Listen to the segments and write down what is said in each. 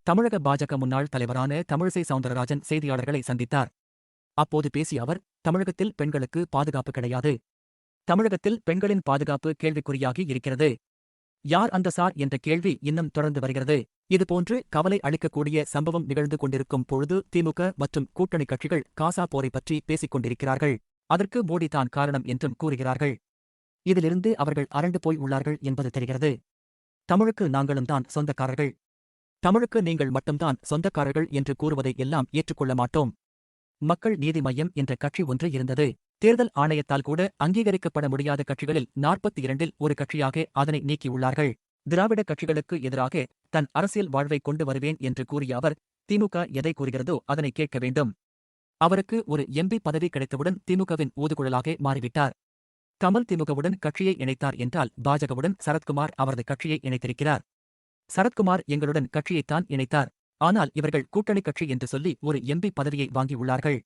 தமிழக பாஜக முன்னாள் தலைவரான தமிழிசை சவுந்தரராஜன் செய்தியாளர்களை சந்தித்தார். அப்போது பேசிய அவர், தமிழகத்தில் பெண்களுக்கு பாதுகாப்பு கிடையாது. தமிழகத்தில் பெண்களின் பாதுகாப்பு கேள்விக்குறியாகி இருக்கிறது. யார் அந்த சார் என்ற கேள்வி இன்னும் தொடர்ந்து வருகிறது. இதுபோன்று கவலை அளிக்கக்கூடிய சம்பவம் நிகழ்ந்து கொண்டிருக்கும் பொழுது திமுக மற்றும் கூட்டணி கட்சிகள் காசா போரை பற்றி பேசிக் கொண்டிருக்கிறார்கள். அதற்கு மோடி தான் காரணம் என்றும் கூறுகிறார்கள். இதிலிருந்து அவர்கள் அரண்டு போய் உள்ளார்கள் என்பது தெரிகிறது. தமிழுக்கு நாங்களும் தான் சொந்தக்காரர்கள். தமிழுக்கு நீங்கள் மட்டும்தான் சொந்தக்காரர்கள் என்று கூறுவதை எல்லாம் ஏற்றுக்கொள்ள மாட்டோம். மக்கள் நீதி மய்யம் என்ற கட்சி ஒன்று இருந்தது. தேர்தல் ஆணையத்தால் கூட அங்கீகரிக்கப்பட முடியாத கட்சிகளில் 42இல் ஒரு கட்சியாக அதனை நீக்கியுள்ளார்கள். திராவிட கட்சிகளுக்கு எதிராக தன் அரசியல் வாழ்வை கொண்டு வருவேன் என்று கூறிய அவர், திமுக எதை கூறுகிறதோ அதனை கேட்க வேண்டும். அவருக்கு ஒரு எம்பி பதவி கிடைத்தவுடன் திமுகவின் ஊதுகுழலாக மாறிவிட்டார். கமல் திமுகவுடன் கட்சியை இணைத்தார் என்றால் பாஜகவுடன் சரத்குமார் அவரது கட்சியை இணைத்திருக்கிறார். சரத்குமார் எங்களுடன் கட்சியைத்தான் இணைத்தார். ஆனால் இவர்கள் கூட்டணி கட்சி என்று சொல்லி ஒரு எம்பி பதவியை வாங்கியுள்ளார்கள்.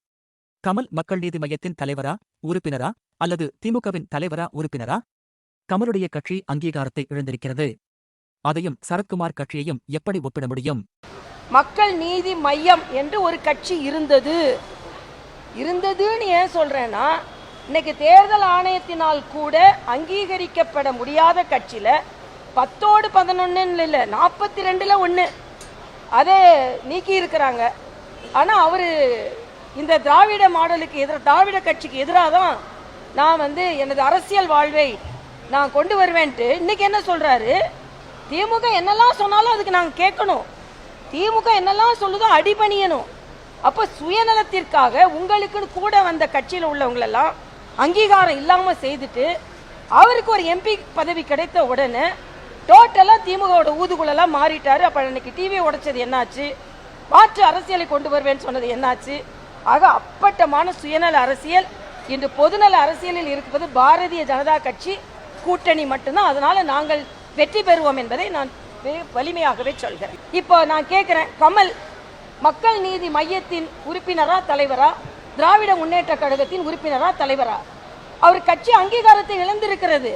கமல் மக்கள் நீதி மய்யத்தின் தலைவரா, உறுப்பினரா, அல்லது திமுகவின் தலைவரா, உறுப்பினரா? கமலுடைய கட்சி அங்கீகாரத்தை இழந்திருக்கிறது. அதையும் சரத்குமார் கட்சியையும் எப்படி ஒப்பிட முடியும்? மக்கள் நீதி மய்யம் என்று ஒரு கட்சி இருந்ததுன்னு ஏன் சொல்றேன்னா, இன்னைக்கு தேர்தல் ஆணையத்தினால் கூட அங்கீகரிக்கப்பட முடியாத கட்சியில 10ஓடு 11 இல்ல 42ல 1 அதை நீக்கி இருக்கிறாங்க. ஆனா அவரு இந்த திராவிட மாடலுக்கு திராவிட கட்சிக்கு எதிராக தான் நான் எனது அரசியல் வாழ்வை நான் கொண்டு வருவேன்ட்டு இன்னைக்கு என்ன சொல்றாரு? திமுக என்னெல்லாம் சொன்னாலும் அதுக்கு நாங்க கேட்கணும். திமுக என்னெல்லாம் சொல்லுதோ அடிபணியணும். அப்ப சுயநலத்திற்காக உங்களுக்கு கூட வந்த கட்சியில் உள்ளவங்களெல்லாம் அங்கீகாரம் இல்லாம செய்துட்டு அவருக்கு ஒரு எம்பி பதவி கிடைத்த உடனே டோட்டலா திமுகவோட ஊதுகுழலாம் மாறிட்டாரு. அப்ப இன்னைக்கு டிவி உடைச்சது என்னாச்சு? மாற்று அரசியலை கொண்டு வருவேன்னு சொன்னது என்னாச்சு? ஆக அப்பட்டமான சுயநல அரசியல் இன்று பொதுநல அரசியலில் இருப்பது பாரதிய ஜனதா கட்சி கூட்டணி மட்டும்தான். அதனால நாங்கள் வெற்றி பெறுவோம் என்பதை நான் வலிமையாகவே சொல்கிறேன். இப்போ நான் கேட்கிறேன், கமல் மக்கள் நீதி மையத்தின் உறுப்பினரா தலைவரா, திராவிட முன்னேற்ற கழகத்தின் உறுப்பினரா தலைவரா? அவர் கட்சி அங்கீகாரத்தை இழந்திருக்கிறது.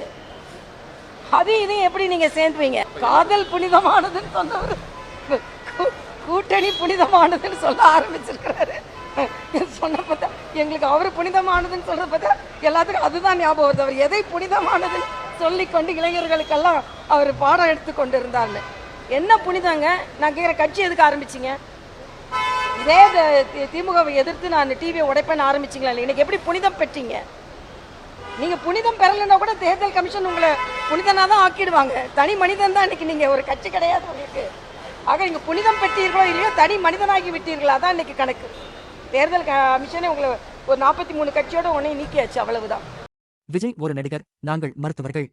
அது இதையும் எப்படி நீங்க சேர்ந்துவீங்க? காதல் புனிதமானதுன்னு சொன்னவர் கூட்டணி புனிதமானதுன்னு சொல்ல ஆரம்பிச்சிருக்கிறாரு. சொன்ன பார்த்தா எங்களுக்கு அவரு புனிதமானதுன்னு சொல்றத பார்த்தா எல்லாத்துக்கும் அதுதான் ஞாபகம் வருது. அவர் எதை புனிதமானதுன்னு சொல்லிக்கொண்டு இளைஞர்களுக்கெல்லாம் அவர் பாடம் எடுத்து கொண்டு இருந்தார்னு. என்ன புனிதங்க? நான் கேட்குற, கட்சி எதுக்கு ஆரம்பிச்சிங்க? இதே திமுகவை எதிர்த்து நான் டிவியை உடைப்பேன்னு ஆரம்பிச்சிங்களா இல்லை? இன்னைக்கு எப்படி புனிதம் பெற்றீங்க? நீங்க புனிதம் பெறலைன்னா கூட தேர்தல் கமிஷன் உங்களை புனிதனா தான் ஆக்கிடுவாங்க. தனி மனிதன் தான் இன்னைக்கு. நீங்க ஒரு கட்சி கிடையாது உங்களுக்கு. ஆக நீங்க புனிதம் பெற்றீர்களோ இல்லையோ தனி மனிதனாகி விட்டீர்களா தான் இன்னைக்கு கணக்கு. தேர்தல் கமிஷனே உங்களை ஒரு 43 கட்சியோட உடனே நீக்கியாச்சு, அவ்வளவுதான். விஜய் ஒரு நடிகர், நாங்கள் மருத்துவர்கள்.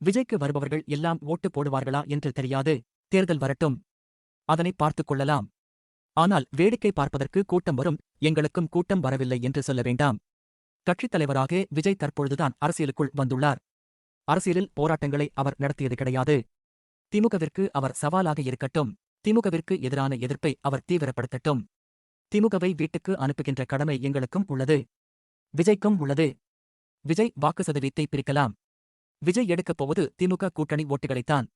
விஜய்க்கு வருபவர்கள் எல்லாம் ஓட்டு போடுவார்களா என்று தெரியாது. தேர்தல் வரட்டும், அதனை பார்த்துக் கொள்ளலாம். ஆனால் வேடிக்கை பார்ப்பதற்கு கூட்டம் வரும், எங்களுக்கும் கூட்டம் வரவில்லை என்று சொல்ல வேண்டாம். கட்சித் தலைவராக விஜய் தற்பொழுதுதான் அரசியலுக்குள் வந்துள்ளார். அரசியலில் போராட்டங்களை அவர் நடத்தியது கிடையாது. திமுகவிற்கு அவர் சவாலாக இருக்கட்டும். திமுகவிற்கு எதிரான எதிர்ப்பை அவர் தீவிரப்படுத்தட்டும். திமுகவை வீட்டுக்கு அனுப்புகின்ற கடமை எங்களுக்கும் உள்ளது, விஜய்க்கும் உள்ளது. விஜய் வாக்கு சதவீதத்தை பிரிக்கலாம். விஜய் எடுக்கப் போவது திமுக கூட்டணி ஓட்டுகளைத்தான்.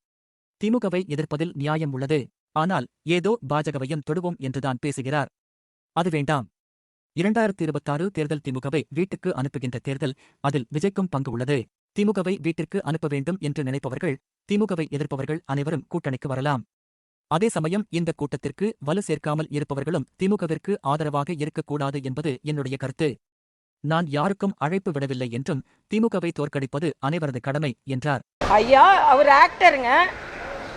திமுகவை எதிர்ப்பதில் நியாயம் உள்ளது. ஆனால் ஏதோ பாஜகவையும் தொடுவோம் என்றுதான் பேசுகிறார். அது வேண்டாம். 2026 தேர்தல் திமுகவை வீட்டுக்கு அனுப்புகின்ற தேர்தல். அதில் விஜய்க்கும் பங்கு உள்ளது. திமுகவை வீட்டிற்கு அனுப்ப வேண்டும் என்று நினைப்பவர்கள், திமுகவை எதிர்ப்பவர்கள் அனைவரும் கூட்டணிக்கு வரலாம். அதே சமயம் இந்த கூட்டத்திற்கு வலு சேர்க்காமல் இருப்பவர்களும் திமுகவிற்கு ஆதரவாக இருக்கக்கூடாது என்பது என்னுடைய கருத்து. நான் யாருக்கும் அழைப்பு விடவில்லை என்றும் திமுகவை தோற்கடிப்பது அனைவரது கடமை என்றார். ஐயா, அவர் ஆக்டருங்க,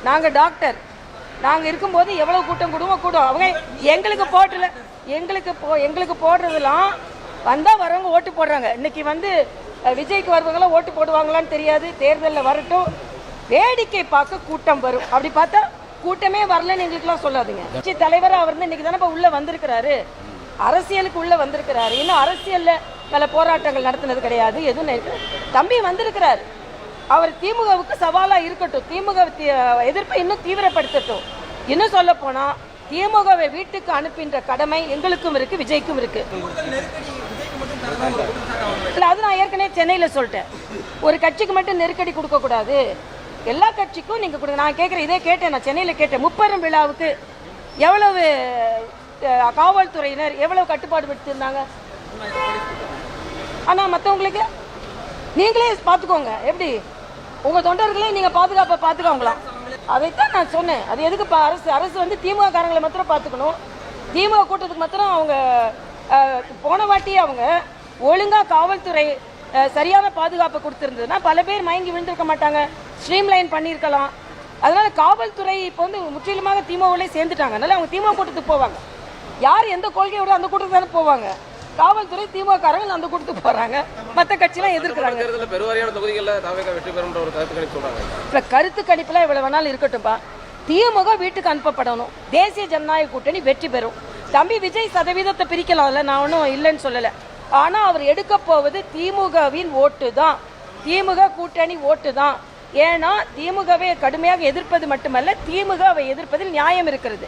நாங்க டாக்டர். நாங்க இருக்கும்போது எவ்வளவு கூட்டம் கூடும். அவங்க எங்களுக்கு போட்டல, எங்களுக்கு போடுறதெல்லாம் வந்தா வரவங்க ஓட்டு போடுறாங்க. இன்னைக்கு விஜய்க்கு வருவங்களாம் ஓட்டு போடுவாங்களான்னு தெரியாது. தேர்தலில் வரட்டும், வேடிக்கை பார்க்க கூட்டம் வரும். அப்படி பார்த்தா கூட்டமே வரலன்னு எங்களுக்குலாம் சொல்லாதுங்க. கட்சி தலைவர் அவர் இன்னைக்கு தானே உள்ள வந்திருக்கிறாரு, அரசியலுக்கு உள்ள வந்திருக்கிறாரு. இன்னும் அரசியல்ல பல போராட்டங்கள் நடத்தினது கிடையாது. எதுவும் தம்பி வந்திருக்கிறார். அவர் திமுகவுக்கு சவாலா இருக்கட்டும், திமுக எதிர்ப்பை இன்னும் தீவிரப்படுத்தட்டும். இன்னும் சொல்ல போனா திமுகவை வீட்டுக்கு அனுப்பின்ற கடமை எங்களுக்கும் இருக்கு, விஜய்க்கும் இருக்கு. அது நான் ஏற்கனவே சென்னையில சொல்லிட்டேன். ஒரு கட்சிக்கு மட்டும் நெருக்கடி கொடுக்க கூடாது, எல்லா கட்சிக்கும் நீங்க கொடுங்க. நான் கேட்கிறேன், இதே கேட்டேன், நான் சென்னையில கேட்டேன். முப்பெரும் விழாவுக்கு எவ்வளவு காவல்துறையினர் எவ்வளவு கட்டுப்பாடு விடுத்திருந்தாங்க? ஆனா மற்றவங்களுக்கு நீங்களே பார்த்துக்கோங்க, எப்படி உங்க தொண்டர்களே நீங்க பாதுகாப்பை பார்த்துக்கோங்களாம். அதைத்தான் நான் சொன்னேன். அது எதுக்கு அரசு வந்து திமுக காரங்களை மாத்திரம் பார்த்துக்கணும். திமுக கூட்டத்துக்கு மாத்திரம் அவங்க போன வாட்டி அவங்க ஒழுங்கா காவல்துறை சரியான பாதுகாப்பு கொடுத்திருந்ததுன்னா பல பேர் மயங்கி விழுந்திருக்க மாட்டாங்க, ஸ்ட்ரீம்லைன் பண்ணியிருக்கலாம். அதனால காவல்துறை இப்போ வந்து முற்றிலுமாக திமுகவிலே சேர்ந்துட்டாங்க. அதனால அவங்க திமுக கூட்டத்துக்கு போவாங்க. யார் எந்த கொள்கையோட அந்த கூட்டத்துக்கு தானே போவாங்க. காவல்துறை திமுக காரங்க அந்த கூட்டத்துக்கு போறாங்க, மற்ற கட்சியெல்லாம் எதிர்க்கிறாங்க. இப்ப கருத்து கணிப்புல இவ்வளவு வேணாலும் இருக்கட்டும்பா. திமுக வீட்டுக்கு அனுப்பப்படணும். தேசிய ஜனநாயக கூட்டணி வெற்றி பெறும். தம்பி விஜய் சதவீதத்தை பிரிக்கலாம்ல, நான் ஒன்றும் இல்லைன்னு சொல்லல. ஆனா அவர் எடுக்க போவது திமுகவின் ஓட்டு தான், திமுக கூட்டணி ஓட்டு தான். ஏன்னா திமுகவை கடுமையாக எதிர்ப்பது மட்டுமல்ல, திமுகவை எதிர்ப்பதில் நியாயம் இருக்கிறது.